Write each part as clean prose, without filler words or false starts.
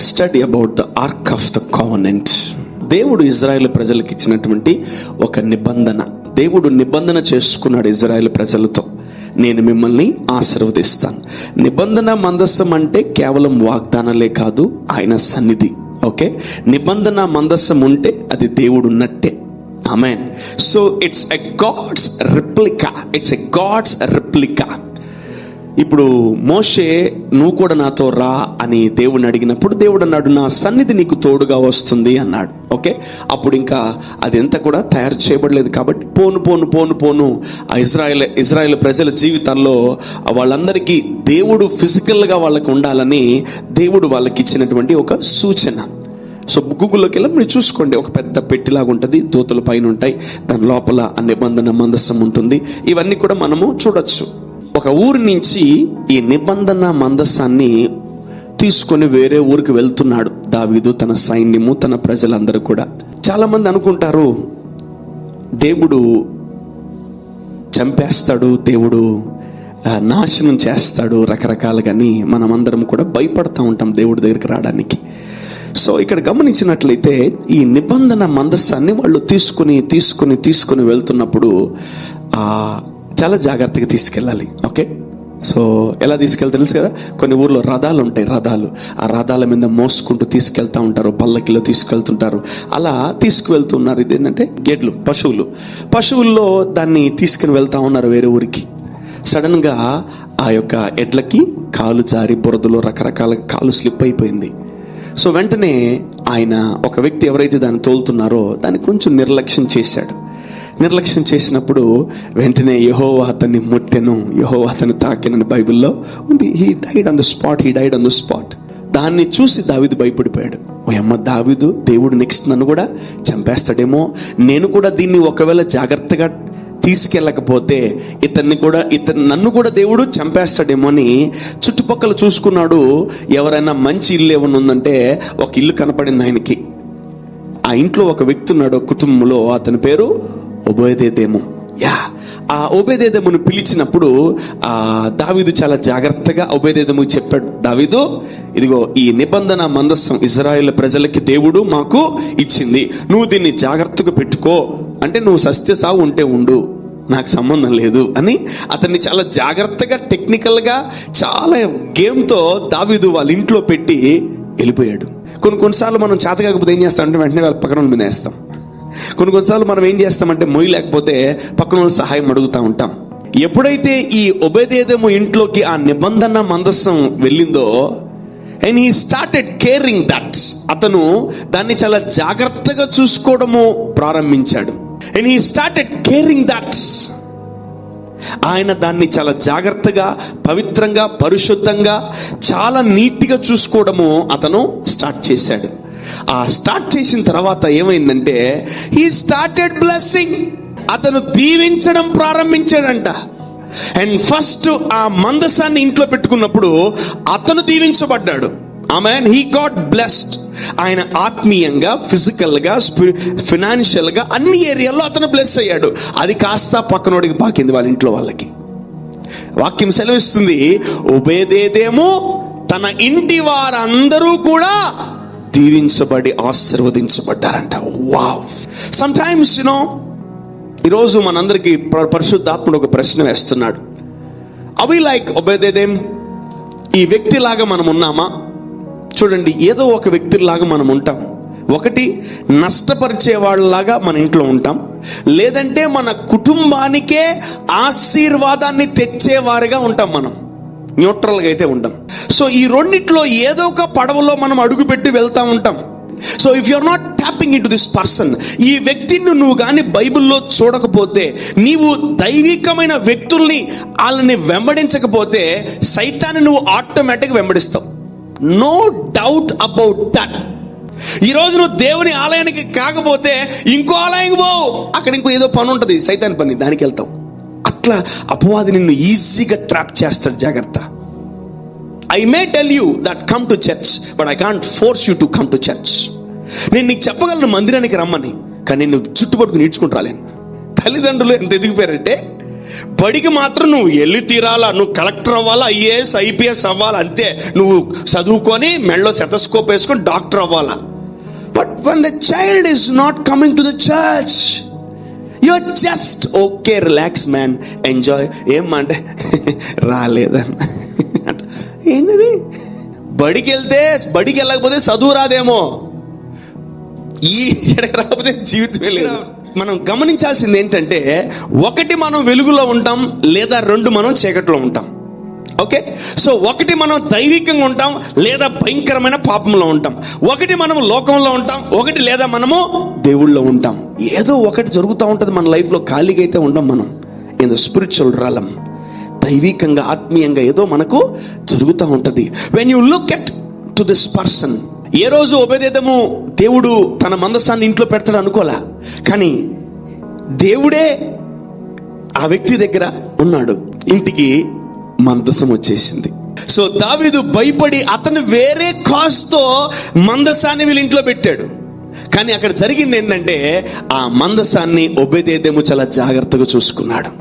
Let's study about the Ark of the Covenant. దేవుడు Israel ప్రజలకు ఇచ్చినటువంటి ఒక నిబంధన. దేవుడు నిబంధన చేసుకున్నాడు ఇజ్రాయెల్ ప్రజలతో, నేను మిమ్మల్ని ఆశీర్వదిస్తాను. నిబంధన మందస్సం అంటే కేవలం వాగ్దానాలే కాదు, ఆయన సన్నిధి. ఓకే, నిబంధన మందస్సం ఉంటే అది దేవుడు ఉన్నట్టే. ఆమేన్. So it's a God's replica. It's a God's replica. ఇప్పుడు మోషే, నువ్వు కూడా నాతో రా అని దేవుడిని అడిగినప్పుడు దేవుడు అన్నాడు, నా సన్నిధి నీకు తోడుగా వస్తుంది అన్నాడు. ఓకే, అప్పుడు ఇంకా అది ఎంత కూడా తయారు చేయబడలేదు కాబట్టి పోను ఆ ఇజ్రాయెల్ ప్రజల జీవితాల్లో వాళ్ళందరికీ దేవుడు ఫిజికల్గా వాళ్ళకు ఉండాలని దేవుడు వాళ్ళకి ఇచ్చినటువంటి ఒక సూచన. సో గూగుల్లోకి వెళ్ళి మీరు చూసుకోండి, ఒక పెద్ద పెట్టిలాగా ఉంటుంది, దూతల పైన ఉంటాయి, దాని లోపల ఆ నిబంధన మందస్సం ఉంటుంది. ఇవన్నీ కూడా మనము చూడొచ్చు. ఒక ఊరి నుంచి ఈ నిబంధన మందస్సాన్ని తీసుకొని వేరే ఊరికి వెళ్తున్నాడు దావీదు, తన సైన్యము, తన ప్రజలందరూ కూడా. చాలా మంది అనుకుంటారు దేవుడు చంపేస్తాడు, దేవుడు నాశనం చేస్తాడు రకరకాలుగాని. మనమందరం కూడా భయపడతా ఉంటాం దేవుడి దగ్గరికి రావడానికి. సో ఇక్కడ గమనించినట్లయితే ఈ నిబంధన మందస్సాన్ని వాళ్ళు తీసుకుని వెళ్తున్నప్పుడు చాలా జాగ్రత్తగా తీసుకెళ్ళాలి. ఓకే, సో ఎలా తీసుకెళ్తారు తెలుసు కదా, కొన్ని ఊర్లో రథాలు ఉంటాయి. ఆ రథాల మీద మోసుకుంటూ తీసుకెళ్తా ఉంటారు, పల్లకిలో తీసుకెళ్తుంటారు. అలా తీసుకువెళ్తున్నారు. ఇది ఏంటంటే గెడ్లు, పశువుల్లో దాన్ని తీసుకుని వెళ్తా ఉన్నారు వేరే ఊరికి. సడన్ గా ఆ యొక్క ఎడ్లకి కాలు జారి బురదలో రకరకాల కాలు స్లిప్ అయిపోయింది. సో వెంటనే ఆయన, ఒక వ్యక్తి ఎవరైతే దాన్ని తోలుతున్నారో దాన్ని కొంచెం నిర్లక్ష్యం చేసినప్పుడు వెంటనే యెహోవా అతన్ని ముట్టెను, యెహోవా అతన్ని తాకెనని బైబిల్లో ఉంది. He died on the spot. దాన్ని చూసి దావీదు భయపడిపోయాడు. ఓ అమ్మ, దేవుడు నెక్స్ట్ నన్ను కూడా చంపేస్తాడేమో, నేను కూడా దీన్ని ఒకవేళ జాగ్రత్తగా తీసుకెళ్ళకపోతే నన్ను కూడా దేవుడు చంపేస్తాడేమో అని చుట్టుపక్కల చూసుకున్నాడు. ఎవరైనా మంచి ఇల్లు ఏమన్నా ఉందంటే ఒక ఇల్లు కనపడింది ఆయనకి. ఆ ఇంట్లో ఒక వ్యక్తి ఉన్నాడు కుటుంబంలో, అతని పేరు ఓబేదెదోము. ఆ ఓబేదెదోమును పిలిచినప్పుడు దావీదు చాలా జాగ్రత్తగా ఓబేదెదోముకు చెప్పాడు, దావీదు, ఇదిగో ఈ నిబంధన మందస్సం ఇజ్రాయెల్ ప్రజలకి దేవుడు మాకు ఇచ్చింది, నువ్వు దీన్ని జాగ్రత్తగా పెట్టుకో, అంటే నువ్వు సస్య సాగు ఉంటే ఉండు, నాకు సంబంధం లేదు అని అతన్ని చాలా జాగ్రత్తగా, టెక్నికల్ గా, చాలా గేమ్తో దావీదు వాళ్ళ ఇంట్లో పెట్టి వెళ్ళిపోయాడు. కొన్నిసార్లు మనం చేత కాకపోతే ఏం చేస్తామంటే వెంటనే వాళ్ళ పక్కన మీద వేస్తాం. కొన్నిసార్లు మనం ఏం చేస్తామంటే మొయ్యి లేకపోతే పక్కన వాళ్ళు సహాయం అడుగుతూ ఉంటాం. ఎప్పుడైతే ఈ ఓబేదెదోము ఇంట్లోకి ఆ నిబంధన మందస్సం వెళ్ళిందో, and he started caring that, అతను దాన్ని చాలా జాగ్రత్తగా చూసుకోవడము ప్రారంభించాడు. And he started caring that, ఆయన దాన్ని చాలా జాగ్రత్తగా, పవిత్రంగా, పరిశుద్ధంగా, చాలా నీట్గా చూసుకోవడము అతను స్టార్ట్ చేశాడు. ఆ స్టార్ట్ చేసిన తర్వాత ఏమైందంటే హీ స్టార్టెడ్ బ్లెస్సింగ్, అతను దీవించడం ప్రారంభించాడంట. అండ్ ఫస్ట్ ఆ మందసాన్ని ఇంట్లో పెట్టుకున్నప్పుడు అతను దీవించబడ్డాడు. ఆమేన్. He got blessed. ఆయన ఆత్మీయంగా, ఫిజికల్ గా, ఫినాన్షియల్ గా అన్ని ఏరియాల్లో అతను బ్లెస్ అయ్యాడు. అది కాస్త పక్కనోడికి పాకింది వాళ్ళ ఇంట్లో వాళ్ళకి. వాక్యం సెలవిస్తుంది, ఓబేదెదోము తన ఇంటి వారందరూ కూడా దీవించబడి ఆశీర్వదించబడ్డారంట. వావ్. సమ్ టైమ్స్ ఈరోజు మనందరికి పరిశుద్ధాత్ముడు ఒక ప్రశ్న వేస్తున్నాడు. అవి లైక్ ఓబేదెదోము, ఈ వ్యక్తిలాగా మనం ఉన్నామా? చూడండి, ఏదో ఒక వ్యక్తిలాగా మనం ఉంటాం. ఒకటి, నష్టపరిచే వాళ్ళలాగా మన ఇంట్లో ఉంటాం, లేదంటే మన కుటుంబానికే ఆశీర్వాదాన్ని తెచ్చేవారిగా ఉంటాం. మనం న్యూట్రల్ గా అయితే ఉంటాం. సో ఈ రెండిట్లో ఏదో ఒక పడవలో మనం అడుగు పెట్టి వెళ్తా ఉంటాం. So if you are not tapping into this person, ఈ వ్యక్తిని నువ్వు కానీ బైబిల్లో చూడకపోతే, నీవు దైవికమైన వ్యక్తుల్ని వాళ్ళని వెంబడించకపోతే సైతాన్ని నువ్వు ఆటోమేటిక్ వెంబడిస్తావు. No doubt about that. ఈ రోజు నువ్వు దేవుని ఆలయానికి కాకపోతే ఇంకో ఆలయానికి పోవు, అక్కడ ఇంకో ఏదో పని ఉంటుంది, సైతాన్ పని, దానికి వెళ్తావు. అట్లా అపవాది నిన్ను ఈజీగా ట్రాప్ చేస్తాడు. జాగ్రత్త. I may tell you that come to church, but I can't force you to come to church. నేను నీకు చెప్పగలను మందిరానికి రమ్మని, కానీ నువ్వు చుట్టుపట్టుకుని ఈడ్చుకుంటూ రాలేను. తల్లిదండ్రులు ఎంత ఎదిగిపోయారంటే బడికి మాత్రం నువ్వు వెళ్ళి తీరాలా, నువ్వు కలెక్టర్ అవ్వాలా, ఐఏఎస్ ఐపీఎస్ అవ్వాలా, అంతే. నువ్వు చదువుకొని మెడలో సెటస్కోప్ వేసుకొని డాక్టర్ అవ్వాలా. But when the child is not coming to the church, you're just okay, relax man, enjoy. ఏమంటే రాలేదన్న ఏంటది? బడికి వెళ్ళకపోతే చదువు రాదేమో, ఈ ఎక్కడికి రాకపోతే జీవితం లేదు. మనం గమనించాల్సింది ఏంటంటే, ఒకటి మనం వెలుగులో ఉంటాం, లేదా రెండు మనం చీకట్లో ఉంటాం. ఓకే, సో ఒకటి మనం దైవికంగా ఉంటాం, లేదా భయంకరమైన పాపంలో ఉంటాం. ఒకటి మనం లోకంలో ఉంటాం, ఒకటి లేదా మనము దేవుళ్ళలో ఉంటాం. ఏదో ఒకటి జరుగుతూ ఉంటుంది మన లైఫ్లో. ఖాళీగా అయితే ఉండం మనం. ఇన్ ద స్పిరిచువల్ రాలం, దైవికంగా ఆత్మీయంగా ఏదో మనకు జరుగుతూ ఉంటుంది. When you look at to this person, ఏ రోజు ఓబేదెదోము దేవుడు తన మందసాన్ని ఇంట్లో పెడతాడు అనుకోలే, కానీ దేవుడే ఆ వ్యక్తి దగ్గర ఉన్నాడు. ఇంటికి మందసం వచ్చేసింది. సో దావీదు భయపడి అతను వేరే కాజ్ తో మందసాన్ని వీళ్ళ ఇంట్లో పెట్టాడు. కానీ అక్కడ జరిగింది ఏంటంటే, ఆ మందసాన్ని ఓబేదెదోము చాలా జాగ్రత్తగా చూసుకున్నాడు.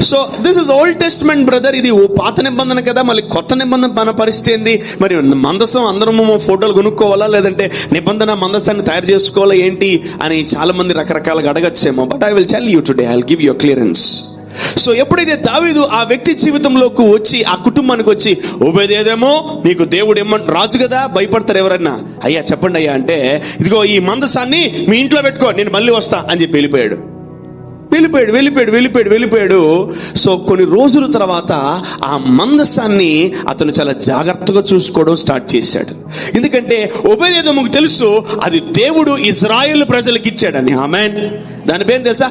So this is old testament brother. ఇది పాత నిబంధన కదా, మళ్ళీ కొత్త నిబంధన మన పరిస్థితి ఏంది? మరి మందసం అందరము ఫోటోలు కొనుక్కోవాలా, లేదంటే నిబంధన మందసాన్ని తయారు చేసుకోవాలా ఏంటి అని చాలా మంది రకరకాలుగా అడగచ్చేమో. But I will tell you today, I will give you clearance. So ఎప్పుడైతే దావీదు ఆ వ్యక్తి జీవితంలోకి వచ్చి, ఆ కుటుంబానికి వచ్చి, ఓబేదెదోము నీకు దేవుడు రాజు కదా, భయపడతారు ఎవరన్నా? అయ్యా చెప్పండి అయ్యా అంటే, ఇదిగో ఈ మందసాన్ని మీ ఇంట్లో పెట్టుకో, నేను మళ్ళీ వస్తా అని చెప్పి వెళ్ళిపోయాడు. సో కొన్ని రోజుల తర్వాత ఆ మందసాన్ని అతను చాలా జాగ్రత్తగా చూసుకోవడం స్టార్ట్ చేశాడు. ఎందుకంటే ఓబేదెదోముకు తెలుసు అది దేవుడు ఇజ్రాయెల్ ప్రజలకు ఇచ్చాడని. ఆమేన్. దాని పేరు తెలుసా?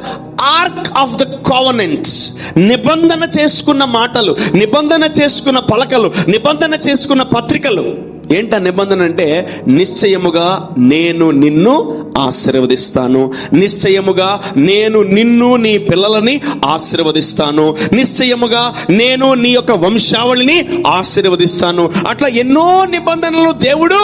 Arc of the covenant. నిబంధన చేసుకున్న మాటలు, నిబంధన చేసుకున్న పలకలు, నిబంధన చేసుకున్న పత్రికలు. ఏంట నిబంధన అంటే, నిశ్చయముగా నేను నిన్ను ఆశీర్వదిస్తాను, నిశ్చయముగా నేను నిన్ను నీ పిల్లలని ఆశీర్వదిస్తాను, నిశ్చయముగా నేను నీ యొక్క వంశావళిని ఆశీర్వదిస్తాను. అట్లా ఎన్నో నిబంధనలు దేవుడు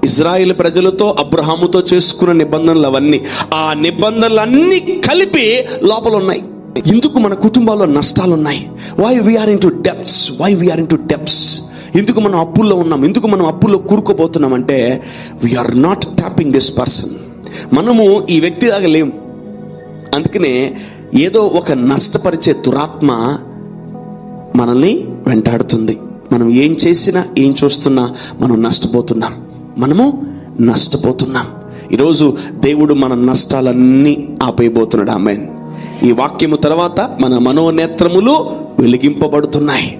ఇజ్రాయేల్ ప్రజలతో, అబ్రహాముతో చేసుకున్న నిబంధనలు అవన్నీ. ఆ నిబంధనలన్నీ కలిపి లోపల ఉన్నాయి. ఎందుకు మన కుటుంబాల్లో నష్టాలు ఉన్నాయి? Why we are into debts? ఎందుకు మనం అప్పుల్లో ఉన్నాం? ఎందుకు మనం అప్పుల్లో కూరుకుపోతున్నాం అంటే, we are not tapping this person. మనము ఈ వ్యక్తి దాకా లేం. అందుకనే ఏదో ఒక నష్టపరిచే దురాత్మ మనల్ని వెంటాడుతుంది. మనం ఏం చేసినా, ఏం చూస్తున్నా మనము నష్టపోతున్నాం. ఈరోజు దేవుడు మన నష్టాలన్నీ ఆపేయబోతున్నాడు. ఆమేన్. ఈ వాక్యము తర్వాత మన మనోనేత్రములు వెలిగింపబడుతున్నాయి.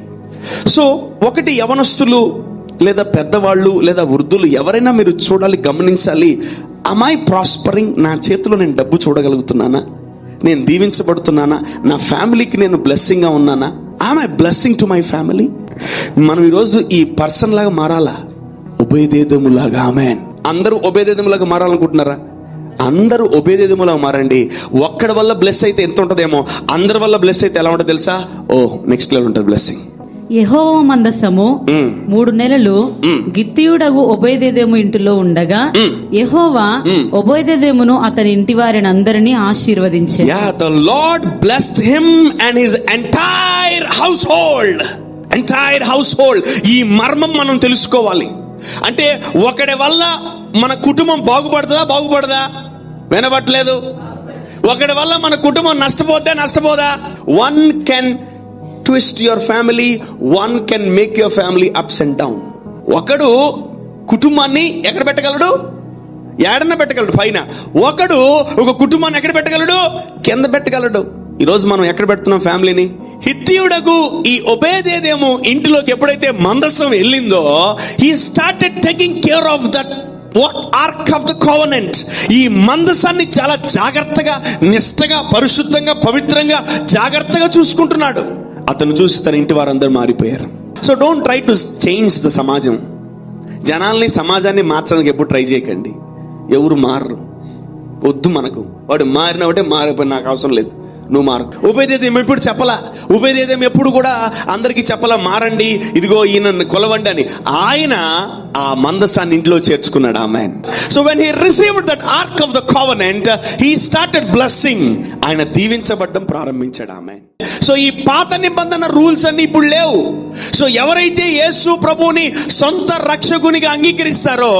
సో ఒకటి, యవనస్తులు లేదా పెద్దవాళ్ళు లేదా వృద్ధులు ఎవరైనా మీరు చూడాలి, గమనించాలి. am I prospering? నా చేతిలో నేను డబ్బు చూడగలుగుతున్నానా? నేను దీవించబడుతున్నానా? నా ఫ్యామిలీకి నేను బ్లెస్సింగ్ గా ఉన్నానా? am I blessing to my family? మనం ఈరోజు ఈ పర్సన్ లాగా మారాలా, ఓబేదెదోము లాగా. ఆమేన్. అందరూ ఓబేదెదోము లాగా మారాలనుకుంటున్నారా? అందరూ ఓబేదెదోములాగా మారండి. ఒక్కడి వల్ల బ్లెస్ అయితే ఎంత ఉంటుందేమో, అందరి వల్ల బ్లెస్ అయితే ఎలా ఉంటుంది తెలుసా? నెక్స్ట్ లెవెల్ ఉంటుంది బ్లెస్సింగ్. యెహోవా మందసము 3 నెలలు గిత్తీయుడగు ఓబేదెదోము ఇంటిలో ఉండగా, యెహోవా ఓబేదెదోమును అతని ఇంటి వారిని అందరినీ ఆశీర్వదించాడు. The Lord blessed him and his entire household. ఈ మర్మం మనం తెలుసుకోవాలి. అంటే ఒకడి వల్ల మన కుటుంబం బాగుపడదా? వినబట్లేదు. ఒకడి వల్ల మన కుటుంబం నష్టపోదా? One can twist your family, one can make your family ups and down. ఒకడు కుటుంబాన్ని ఎక్కడ పెట్టగలడు? ఏడన్నా పెట్టగలడు పైన. ఒకడు ఒక కుటుంబాన్ని ఎక్కడ పెట్టగలడు? కింద పెట్టగలడు. ఈరోజు మనం ఎక్కడ పెడుతున్నాం ఫ్యామిలీని? హిత్తీయుడకు ఈ ఓబేదెదోము ఇంటిలోకి ఎప్పుడైతే మందసం వెళ్ళిందో, he started taking care of that arc of the covenant. ఈ మందసాన్ని చాలా జాగ్రత్తగా, నిష్టగా, పరిశుద్ధంగా, పవిత్రంగా, జాగ్రత్తగా చూసుకుంటున్నాడు. అతను చూసి తన ఇంటి వారందరూ మారిపోయారు. So don't try to change the సమాజం. సమాజాన్ని మార్చడానికి ఎప్పుడు ట్రై చేయకండి. ఎవరు మారరు, వద్దు మనకు. వాడు మారిన ఒకటే మారిపోయి, నాకు అవసరం లేదు, నువ్వు మారు. ఓబేదెదోము ఎప్పుడు చెప్పలా. ఓబేదెదోము ఎప్పుడు కూడా అందరికీ చెప్పలా మారండి, ఇదిగో ఈయన కొలవండి అని. ఆయన ఆ మందసాన్ని ఇంట్లో చేర్చుకున్నాడు. ఆమేన్. So when he received that ark of the covenant he started blessing. ఆయన దీవించబడడం ప్రారంభించాడు. ఆమేన్. సో ఈ పాత నిబంధన రూల్స్ అన్ని ఇప్పుడు లేవు. సో ఎవరైతే యేసు ప్రభువుని సొంత రక్షకునిగా అంగీకరిస్తారో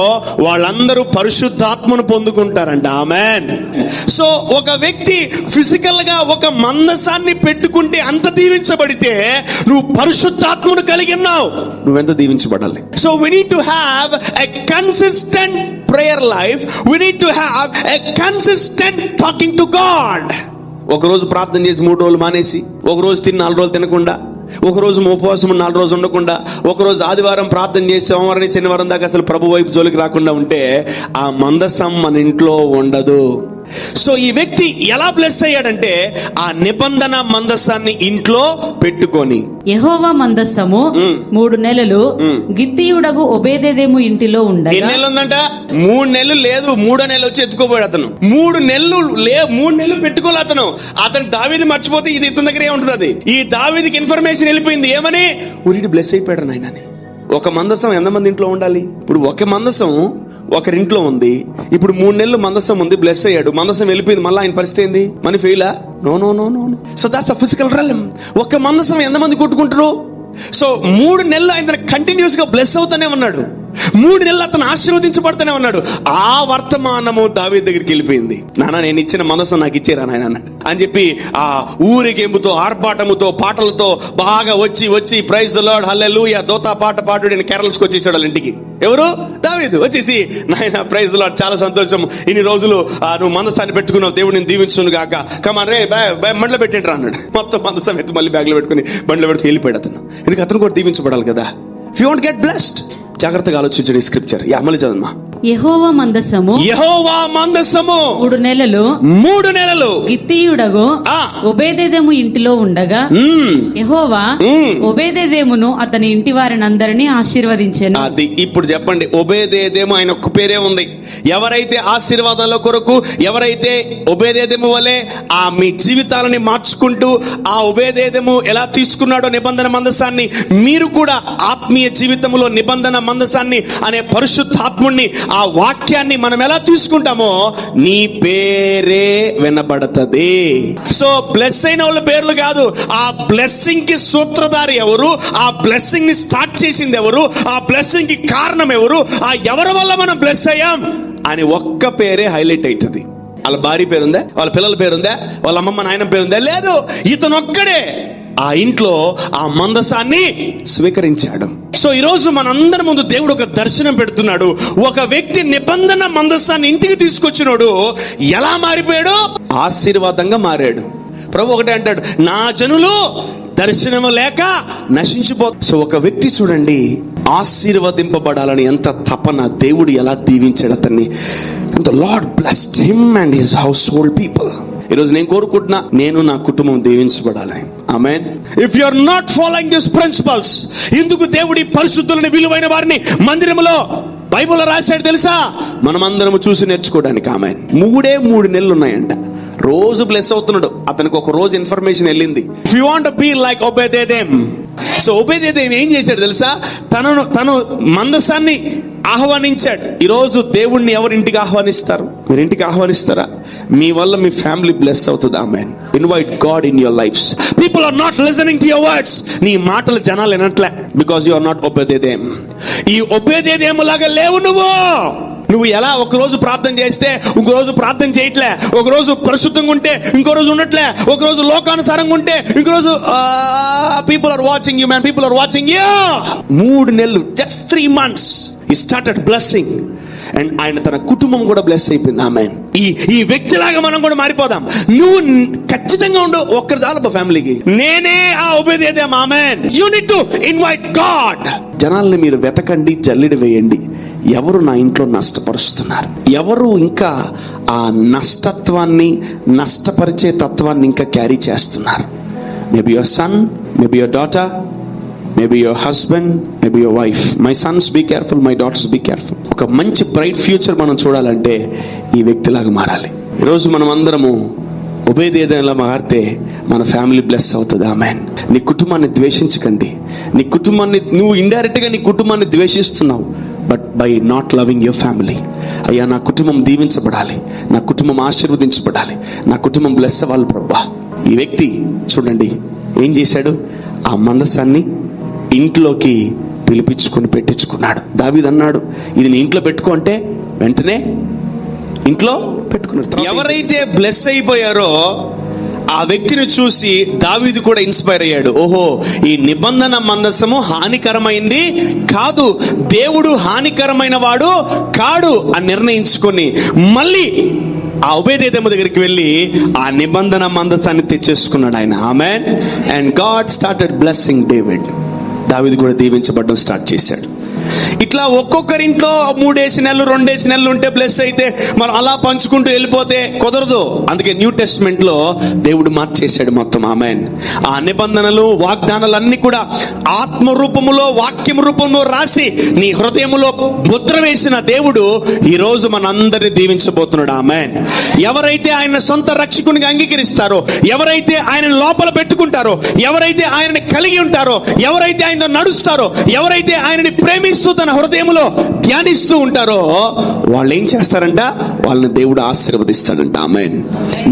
వాళ్ళందరూ పరిశుద్ధాత్మను పొందుకుంటారంట. ఆమేన్. సో ఒక వ్యక్తి ఫిజికల్ గా ఒక మందసాన్ని పెట్టుకుంటే అంత దీవించబడితే నువ్వు పరిశుద్ధాత్మను కలిగి ఉన్నావు, నువ్వెంత దీవించబడాలి. So we need to have a consistent prayer life. We need to have a consistent talking to God. ఒక రోజు ప్రార్థన చేసి 3 రోజులు మానేసి, ఒక రోజు తిని 4 రోజులు తినకుండా, ఒక రోజు ఉపవాసం 4 రోజులు ఉండకుండా, ఒక రోజు ఆదివారం ప్రార్థన చేసి సోమవారం నుంచి శనివారం దాకా అసలు ప్రభు వైపు జోలికి రాకుండా ఉంటే ఆ మందసం మన ఇంట్లో ఉండదు. సో ఈ వ్యక్తి ఎలా బ్లెస్ అయ్యాడంటే ఆ నిబంధన మందసాన్ని ఇంట్లో పెట్టుకొని. యెహోవా మందసము 3 నెలలు గిత్తీయుడగు ఒబేదెదోము ఇంటిలో ఉండగా. ఎన్ని నెలలు ఉందంట? 3 నెలలు లేదు, 3వ నెల వచ్చి ఎత్తుకోపోయాడు అతను. 3 నెలలు పెట్టుకోలే అతను దావీదు మర్చిపోతే ఇది ఇతని దగ్గరే ఉంటుంది. అది ఈ దావీదుకి ఇన్ఫర్మేషన్ వెళ్ళిపోయింది. ఏమని? ఊరిని బ్లెస్ అయిపోయాడు నాయనని. ఒక మందసం ఎంతమంది ఇంట్లో ఉండాలి? ఇప్పుడు ఒక మందసం ఒకరింట్లో ఉంది. ఇప్పుడు 3 నెలలు మందసం ఉంది, బ్లెస్ అయ్యాడు. మందసం వెళ్ళిపోయింది, మళ్ళీ ఆయన పరిస్థితి ఏంది? మన ఫెయిలా? No no no no. So that's a physical realm. ఒక మందసం ఎంతమంది కొట్టుకుంటారు? సో 3 నెలలు ఆయన కంటిన్యూస్ గా బ్లెస్ అవుతానే ఉన్నాడు. 3 నెలలు అతను ఆశీర్వదించబడుతూనే ఉన్నాడు. ఆ వర్తమానము దావీదు దగ్గరికి వెళ్ళిపోయింది. నాన్న నేను ఇచ్చిన మనసు నాకు ఇచ్చేరా నాయన అన్నాడు అని చెప్పి ఆ ఊరేగింపుతో ఆర్భాటముతో పాటలతో బాగా వచ్చి ప్రైజ్ ది లార్డ్ హల్లెలూయా దోతా పాట పాడు నేను కేరళస్కి వచ్చేసాడు వాళ్ళ ఇంటికి. ఎవరు? దావీదు వచ్చేసి నాయన ప్రైజ్ ది లార్డ్ చాలా సంతోషం, ఇన్ని రోజులు నువ్వు మందసాన్ని పెట్టుకున్నావు, దేవుడు నేను దీవించును గాక, కమాన్ రే బండ్లో పెట్టిండ్రా అన్నాడు. మొత్తం మందసం ఎత్తి మళ్ళీ బ్యాగ్ లో పెట్టుకుని బండ్లో పెట్టుకుని వెళ్ళిపోయాడు అతను. ఎందుకు? అతను కూడా దీవించబడాలి కదా. If you want get blessed జాగ్రత్తగా ఆలోచించండి ఈ స్క్రిప్చర్. మళ్ళీ చదవమ్మా. యెహోవా మందసము 3 నెలలు గిత్తీయుడగు ఒబేదెదోము ఇంటిలో ఉండగా యెహోవా ఒబేదెదోమును అతని ఇంటి వారినందరినీ ఆశీర్వదించెను. అది ఇప్పుడు చెప్పండి. ఒబేదెదోము ఆయన ఒక్క పేరే ఉంది. ఎవరైతే ఆశీర్వాదాల కొరకు, ఎవరైతే ఒబేదెదోము వలె ఆ మీ జీవితాలని మార్చుకుంటూ ఆ ఒబేదెదోము ఎలా తీసుకున్నాడో నిబంధన మందసాన్ని, మీరు కూడా ఆత్మీయ జీవితంలో నిబంధన మందసాన్ని అనే పరిశుద్ధాత్ముణ్ణి ఆ వాక్యాన్ని మనం ఎలా తీసుకుంటామో నీ పేరే వినబడతది. సో బ్లెస్ అయిన వాళ్ళ పేర్లు కాదు, ఆ బ్లెస్సింగ్ కి సూత్రధారి ఎవరు, ఆ బ్లెస్సింగ్ ని స్టార్ట్ చేసింది ఎవరు, ఆ బ్లెస్సింగ్ కి కారణం ఎవరు, ఆ ఎవరి వల్ల మనం బ్లెస్ అయ్యాం అని ఒక్క పేరే హైలైట్ అవుతుంది. వాళ్ళ భార్య పేరుందా, వాళ్ళ పిల్లల పేరుందా, వాళ్ళ అమ్మమ్మ నాయన పేరుందా? లేదు. ఇతను ఒక్కడే ఆ ఇంట్లో ఆ మందసాన్ని స్వీకరించాడు. సో ఈరోజు మనందరి ముందు దేవుడు ఒక దర్శనం పెడుతున్నాడు. ఒక వ్యక్తి నిబంధన మందసాన్ని ఇంటికి తీసుకొచ్చినోడు ఎలా మారిపోయాడు? ఆశీర్వాదంగా మారాడు. ప్రభు ఒకటే అంటాడు, నా జనులు దర్శనము లేక నశించిపో. సో ఒక వ్యక్తి చూడండి ఆశీర్వదింపబడాలని ఎంత తపన, దేవుడు ఎలా దీవించాడు అతన్ని. And the Lord blessed him and his household people. ఈరోజు నేను కోరుకుంటున్నా, నేను నా కుటుంబం దీవించబడాలని. ఆమేన్. If you are not following this principles, ఎందుకు దేవుడి పరిశుద్ధులని విలువైన వారిని మందిరంలో బైబిల్లో రాశాడు తెలుసా? మనమందరం చూసి నేర్చుకోవడానికి. ఆమేన్. 3 నెలలు ఉన్నాయంట. రోజు బ్లెస్ అవుతున్నాడు. అతనికి ఒక రోజు ఇన్ఫర్మేషన్ వెళ్ళింది. If you want to be like ఒబేదెదోము. సో ఒబేదెదోము ఏం చేశాడు తెలుసా? తను మందసాన్ని ఆహ్వానించాడు. ఈరోజు దేవుణ్ణి ఎవరింటికి ఆహ్వానిస్తారు? మీరు ఇంటికి ఆహ్వానిస్తారా? మీ వల్ల మీ ఫ్యామిలీ బ్లెస్ అవుతుంది. ఆమేన్. Invite God in your lifes. People are not listening to your words. నీ మాటలు జనాలు వినట్లే, బికాజ్ యు ఆర్ నాట్ ఒబేదెదోము. ఈ ఒబేదెదోము లాగా లేవు నువ్వు ఎలా ఒక రోజు ప్రార్థన చేస్తే ఇంకో రోజు ప్రార్థన చేయట్లే, ఒక రోజు పరిశుద్ధంగా ఉంటే ఇంకో రోజు ఉండట్లే, ఒక రోజు లోకానుసారంగా ఉంటే ఇంకో రోజు people are watching you man, people are watching you. 3 నెలలు, just 3 months he started blessing. And ఆయన తన కుటుంబం కూడా బ్లెస్ అయిపోయింది. ఆమేన్. ఈ వ్యక్తిలాగా మనం కూడా మారిపోదాం. నువ్వు ఖచ్చితంగా ఉండు. ఒక్కరు చాలు ఫ్యామిలీకి. నేనే ఆ ఒబేదెదోము. ఆమేన్. You need to invite God. జనాల్ని మీరు వెతకండి, జల్లిడి వేయండి. ఎవరు నా ఇంట్లో నష్టపరుస్తున్నారు, ఎవరు ఇంకా ఆ నష్టత్వాన్ని, నష్టపరిచే తత్వాన్ని ఇంకా క్యారీ చేస్తున్నారు? Maybe your son, maybe your daughter, maybe your husband, maybe your wife. My sons be careful, my daughters be careful. ఒక మంచి బ్రైట్ ఫ్యూచర్ మనం చూడాలంటే ఈ వ్యక్తిలాగా మారాలి. ఈరోజు మనం అందరము ఒబేదెదోములా మారితే మన ఫ్యామిలీ బ్లెస్ అవుతుంది. ఆమేన్. నీ కుటుంబాన్ని ద్వేషించకండి. నీ కుటుంబాన్ని నువ్వు ఇండైరెక్ట్ గా నీ కుటుంబాన్ని ద్వేషిస్తున్నావు. But by not loving your family. అయ్యా, నా కుటుంబం దీవించబడాలి, నా కుటుంబం ఆశీర్వదించబడాలి, నా కుటుంబం బ్లెస్ అవ్వాలి ప్రభా. ఈ వ్యక్తి చూడండి ఏం చేశాడు, ఆ మందసాన్ని ఇంట్లోకి పిలిపించుకొని పెట్టించుకున్నాడు. దావీదు అన్నాడు, ఇది నీ ఇంట్లో పెట్టుకో అంటే వెంటనే ఇంట్లో పెట్టుకున్నాడు. ఎవరైతే బ్లెస్ అయిపోయారో ఆ వ్యక్తిని చూసి దావీదు కూడా ఇన్స్పైర్ అయ్యాడు. ఓహో, ఈ నిబంధన మందసము హానికరమైంది కాదు, దేవుడు హానికరమైన వాడు కాడు అని నిర్ణయించుకొని మళ్ళీ ఆ ఒబేదెదోము దగ్గరికి వెళ్ళి ఆ నిబంధన మందసాన్ని తెచ్చేసుకున్నాడు ఆయన. ఆమేన్. And God started blessing David. దావీదు కూడా దీవించబడడం స్టార్ట్ చేశాడు. ఇట్లా ఒక్కొక్కరింట్లో 3 నెలలు 2 నెలలు ఉంటే బ్లెస్ అయితే మనం అలా పంచుకుంటూ వెళ్ళిపోతే కుదరదు. అందుకే న్యూ టెస్ట్మెంట్ లో దేవుడు మార్చేశాడు మొత్తం. ఆమేన్. ఆ నిబంధనలు వాగ్దానాలు అన్ని కూడా ఆత్మ రూపములో వాక్యం రూపంలో రాసి నీ హృదయములో ముద్ర వేసిన దేవుడు ఈ రోజు మనందరినీ దీవించబోతున్నాడు. ఆమేన్. ఎవరైతే ఆయన సొంత రక్షకునిగా అంగీకరిస్తారో, ఎవరైతే ఆయన లోపల పెట్టుకుంటారో, ఎవరైతే ఆయనని కలిగి ఉంటారో, ఎవరైతే ఆయనతో నడుస్తారో, ఎవరైతే ఆయనని ప్రేమిస్తూ తన హృదయంలో ధ్యానిస్తూ ఉంటారో వాళ్ళు ఏం చేస్తారంట, వాళ్ళని దేవుడు ఆశీర్వదిస్తాడంట. ఆమేన్.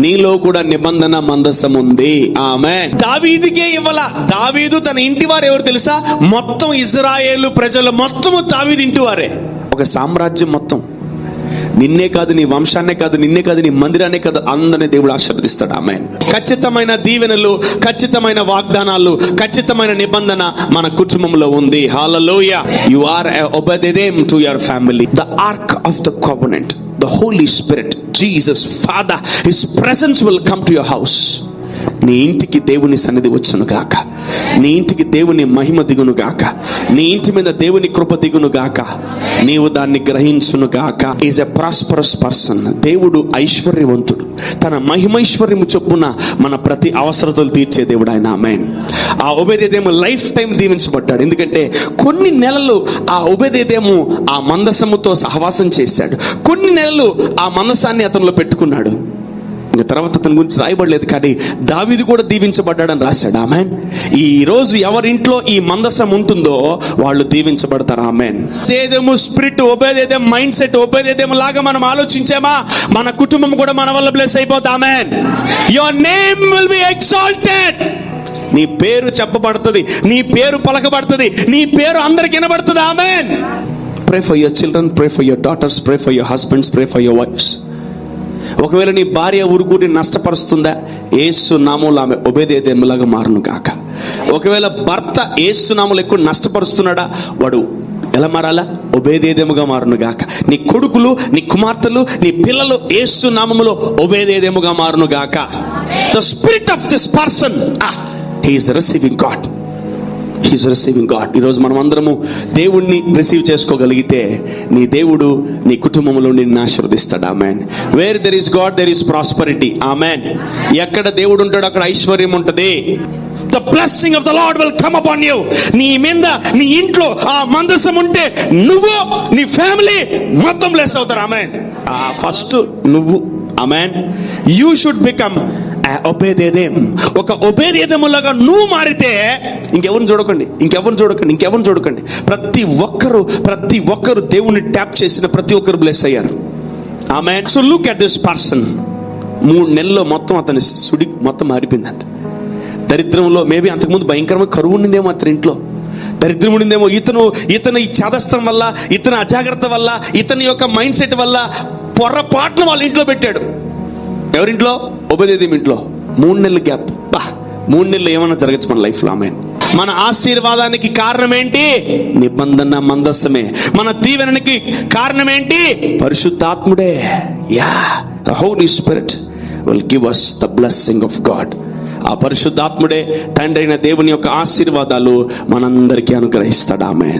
నీలో కూడా నిబంధన మందసం ఉంది. ఆమేన్. దావీదుకే ఇవ్వాల. దావీదు తన ఇంటి వారు ఎవరు తెలుసా? మొత్తం ఇజ్రాయేలు ప్రజలు మొత్తము దావీదు ఇంటి వారే. ఒక సామ్రాజ్యం మొత్తం. నిన్నే కాదు, నీ వంశాన్నే కాదు, నిన్నే కాదు, నీ మందిరాన్నే కాదు, అందరినీ దేవుడు ఆశీర్వదిస్తాడు. ఆమేన్. ఖచ్చితమైన దీవెనలు, ఖచ్చితమైన వాగ్దానాలు, ఖచ్చితమైన నిబంధన మన కుటుంబంలో ఉంది. హల్లెలూయా. యు ఆర్ ఒబేదెదోము to your family. The ark of the covenant, the Holy Spirit, Jesus Father, his presence will come to your house. నీ ఇంటికి దేవుని సన్నిధి వచ్చును గాక, నీ ఇంటికి దేవుని మహిమ దిగును గాక, నీ ఇంటి మీద దేవుని కృప దిగును గాక, నీవు దాన్ని గ్రహించును గాక. Is a prosperous person. దేవుడు ఐశ్వర్యవంతుడు. తన మహిమైశ్వర్యము చొప్పున మన ప్రతి అవసరతలు తీర్చే దేవుడు ఆయన. ఆమేన్. ఆ ఒబేదెదోము లైఫ్ టైం దీవించబడ్డాడు. ఎందుకంటే కొన్ని నెలలు ఆ ఒబేదెదోము ఆ మందసముతో సహవాసం చేశాడు. కొన్ని నెలలు ఆ మందసాన్ని అతనిలో పెట్టుకున్నాడు. ఇంకా తర్వాత అతని గురించి రాయబడలేదు, కానీ దావీదు కూడా దీవించబడ్డాడని రాశాడు. ఆమేన్. ఈ రోజు ఎవరింట్లో ఈ మందసం ఉంటుందో వాళ్ళు దీవించబడతారు. ఆమేన్. ఒబేదెదోము స్పిరిట్, ఒబేదెదోము మైండ్ సెట్, ఒబేదెదోము లాగా మనం ఆలోచించామా, మన కుటుంబం కూడా మన వల్ల బ్లెస్ అయిపోతుంది. ఆమేన్. Your name will be exalted. నీ పేరు చెప్పబడుతుంది, నీ పేరు పలకబడుతుంది, నీ పేరు అందరికి వినబడుతుంది. ఆమేన్. Pray for your children, pray for your daughters, pray for your husbands, pray for your wifes. ఒకవేళ నీ భార్య ఊరుకుని నష్టపరుస్తుందా, యేసు నామములో ఆమె ఒబేదెదోములాగా మారును గాక. ఒకవేళ భర్త యేసు నామములో ఎక్కువ నష్టపరుస్తున్నాడా, వాడు ఎలా మారాలా? ఒబేదెదోముగా మారును గాక. నీ కొడుకులు, నీ కుమార్తెలు, నీ పిల్లలు యేసు నామములో ఒబేదెదోముగా మారును గాక. The spirit of this person, he is receiving God. He's receiving God. ఈరోజు మనం అందరము దేవుణ్ణి రిసీవ్ చేసుకోగలిగితే నీ దేవుడు నీ కుటుంబంలో నిన్ను ఆశీర్వదిస్తాడు. ఆమేన్. Where there is God there is prosperity. ఆమేన్. ఎక్కడ దేవుడు ఉంటాడో అక్కడ ఐశ్వర్యం ఉంటది. The blessing of the Lord will come upon you. నీ మీద, నీ ఇంట్లో ఆ మందసం ఉంటే నువ్వు, నీ ఫ్యామిలీ మొత్తం బ్లెస్ అవుతారు. ఆమేన్. ఫస్ట్ నువ్వు. ఆమేన్. యూ షుడ్ బికమ్ ఒబేదెదోము. ఒక ఒబేదెదోములాగా నువ్వు మారితే ఇంకెవరిని చూడకండి. ప్రతి ఒక్కరు దేవుని ట్యాప్ చేసిన ప్రతి ఒక్కరు బ్లెస్ అయ్యారు. ఆమేన్. So look at this person. 3 నెలల్లో మొత్తం అతని సుడి మొత్తం మారిపోయిందంట. దరిద్రంలో మేబీ అంతకుముందు భయంకరమైన కరువు ఉండిందేమో అతని ఇంట్లో, దరిద్రం ఉండిందేమో. ఇతను ఈ చాదస్తం వల్ల, ఇతని అజాగ్రత్త వల్ల, ఇతని యొక్క మైండ్ సెట్ వల్ల పొరపాటున వాళ్ళ ఇంట్లో పెట్టాడు. ఎవరింట్లో? ఒబేదెదోము ఇంట్లో. 3 నెలల గ్యాప్. 3 నెలలు ఏమన్నా జరగచ్చు మన లైఫ్ లో. ఆమేన్. మన ఆశీర్వాదానికి కారణం ఏంటి? నిబంధన మందసమే. మన దీవెనకి కారణం ఏంటి? పరిశుద్ధాత్ముడే. Yeah, the Holy Spirit will give us the blessing of God. ఆ పరిశుద్ధాత్ముడే తండ్రి అయిన దేవుని యొక్క ఆశీర్వాదాలు మనందరికీ అనుగ్రహిస్తాడు. ఆమేన్.